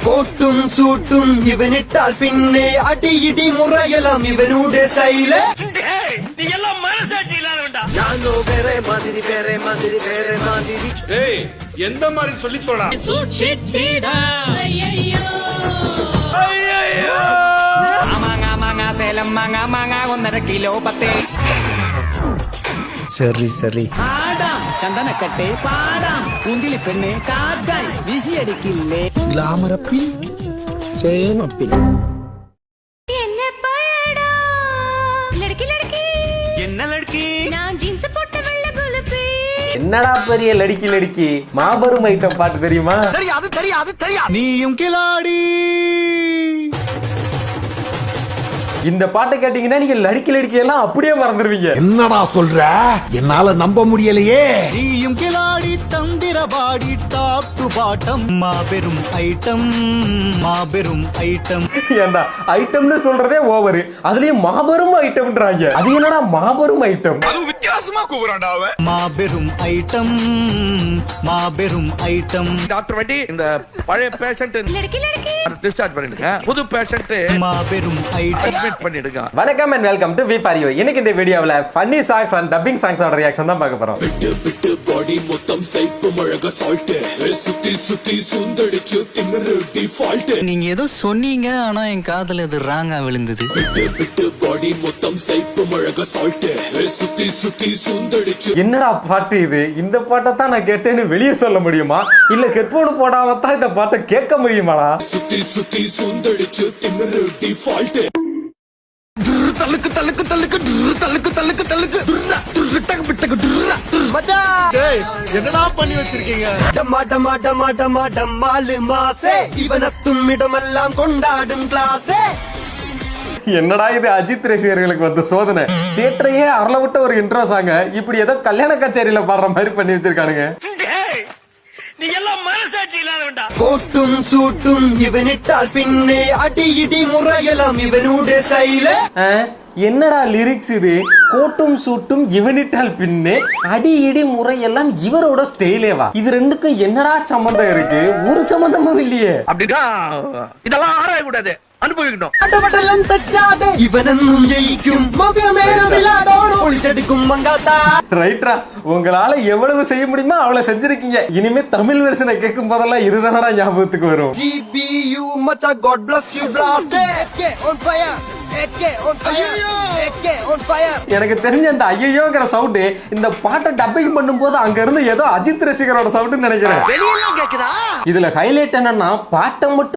കോട്ടും സൂട്ടും ഇവനിട്ടാൽ പിന്നെ അടിയിടി മുറയലാം ഇവനുടെ സ്റ്റൈല്. எந்த மாதிரி சொல்லி போடா சேலம் மாங்கா மாங்கா 1.5 கிலோ 10. സറി സറി ആടാം ചന്ദനക്കട്ടെ പാടാം കുന്തിളി പെണ്ണെ കാറ്റായി വീശിയടിക്കില്ലേ. ഗ്ലാമറപ്പിൽ ചേമപ്പിൽ என்னடா பெரிய லடிக்கி லடிக்கி மாபெரும் ஐட்டம் பாட்டு தெரியுமா? நீயும் கிளாடி. இந்த பாட்டை கேட்டீங்கன்னா நீங்க லடிக்கி லடிக்கி எல்லாம் அப்படியே மறந்துடுவீங்க. என்னடா சொல்ற? என்னால நம்ப முடியலையே. நீயும் கிளாடி தந்திரபாடி டாப் டு பாட்டம் மாபெரும் ஐட்டம் மாபெரும் ஐட்டம். ஏண்டா ஐட்டம்னு சொல்றதே ஓவர், அதுலயும் மாபெரும் ஐட்டம்ன்றாங்க. அது என்னடா மாபெரும் ஐட்டம்? அது வித்தியாசமா கூப்பிடுறான்டா அவன். மாபெரும் ஐட்டம் மாபெரும் ஐட்டம். டாக்டர் வண்டி இந்த பழைய பேஷண்ட் டிஸ்சார்ஜ் பண்ணிடுங்க, புது பேஷண்ட் மாபெரும் ஐட்டம் பண்ணிடுங்க. வணக்கம் and welcome to V4U. இன்னைக்கு இந்த வீடியோல ஃபன்னி சாங்ஸ் அண்ட் டப்பிங் சாங்ஸோட ரியாக்ஷன் தான் பார்க்க போறோம். பிட்டு பாடி மொத்தம் சைப்பு மழக சால்ட் சுத்தி சுத்தி சுந்தடிச்சு திமிரு டிஃபால்ட். நீங்க ஏதோ சொன்னீங்க, ஆனா என் காதுல இது ராங்கா விழுந்தது. பிட்டு பாடி மொத்தம் சைப்பு மழக சால்ட் சுத்தி சுத்தி சுந்தடிச்சு. என்னடா பாட்டு இது? இந்த பாட்டை தான் நான் கேட்டேன்னு வெளியே சொல்ல முடியுமா? இல்ல ஹெட்போன் போடாம தான் இந்த பாட்டை கேட்க முடியுமாடா? சுத்தி சுத்தி சுந்தடிச்சு திமிரு டிஃபால்ட். தலுக்கு தலுக்கு தலுக்கு தலுக்கு தலுக்கு தலுக்கு என்னடா பண்ணி வச்சிருக்கீங்க? டமா டமா டமா டமா டம்மாலு மாசே இவனத்தும் இடமெல்லாம் கொண்டாடும் கிளாஸே. என்னடா இது? அஜித் ரசிகர்களுக்கு வந்து சோதனை. தியேட்டரையே அரள விட்ட ஒரு இன்ட்ரோ சாங்க இப்படி ஏதோ கல்யாண கச்சேரியில பாடுற மாதிரி பண்ணி வச்சிருக்கானுங்க. കോട്ടും സൂട്ടും ഇവനിട്ടാൽ പിന്നെ അടിയിടി മുറയലാം ഇവനുടെ സ്റ്റൈല്. என்னடா லிரிக்ஸ் இது? கோட்டும் சூட்டும் இவனிட்டால் பின்னே அடி இடி முறை எல்லாம் இவரோட ஸ்டைலேவா? இது ரெண்டுக்கும் என்னடா சம்பந்தம் இருக்கு? ஒரு சம்பந்தமும் இல்லையே. அப்படின்னா இதெல்லாம் ஆராய கூடாது, அனுபவிக்கணும். അടപടലം തെറ്റാതെ ഇവനെന്നും ജയിക്കും ഒളിച്ചെടുക്കും മങ്കാത്ത. ரைட்ரா, உங்களால எவ்வளவு செய்ய முடியுமோ அவ்வளவு செஞ்சிருக்கீங்க. இனிமே தமிழ் வெர்ஷனை கேட்கும் போதெல்லாம் இதுதானடா ஞாபகத்துக்கு வரும். GBU மச்சா God bless you blast. AK on fire. AK on fire. AK on fire. எனக்கு தெரிஞ்ச அந்த ஐயோங்கிற சவுண்ட் இந்த பாட்டை டப்பிங் பண்ணும்போது அங்க இருந்து ஏதோ அஜித் ரசிகரோட சவுண்ட் நினைக்கிறேன். இதுல ஹைலைட் என்னன்னா பாட்டை மட்டும்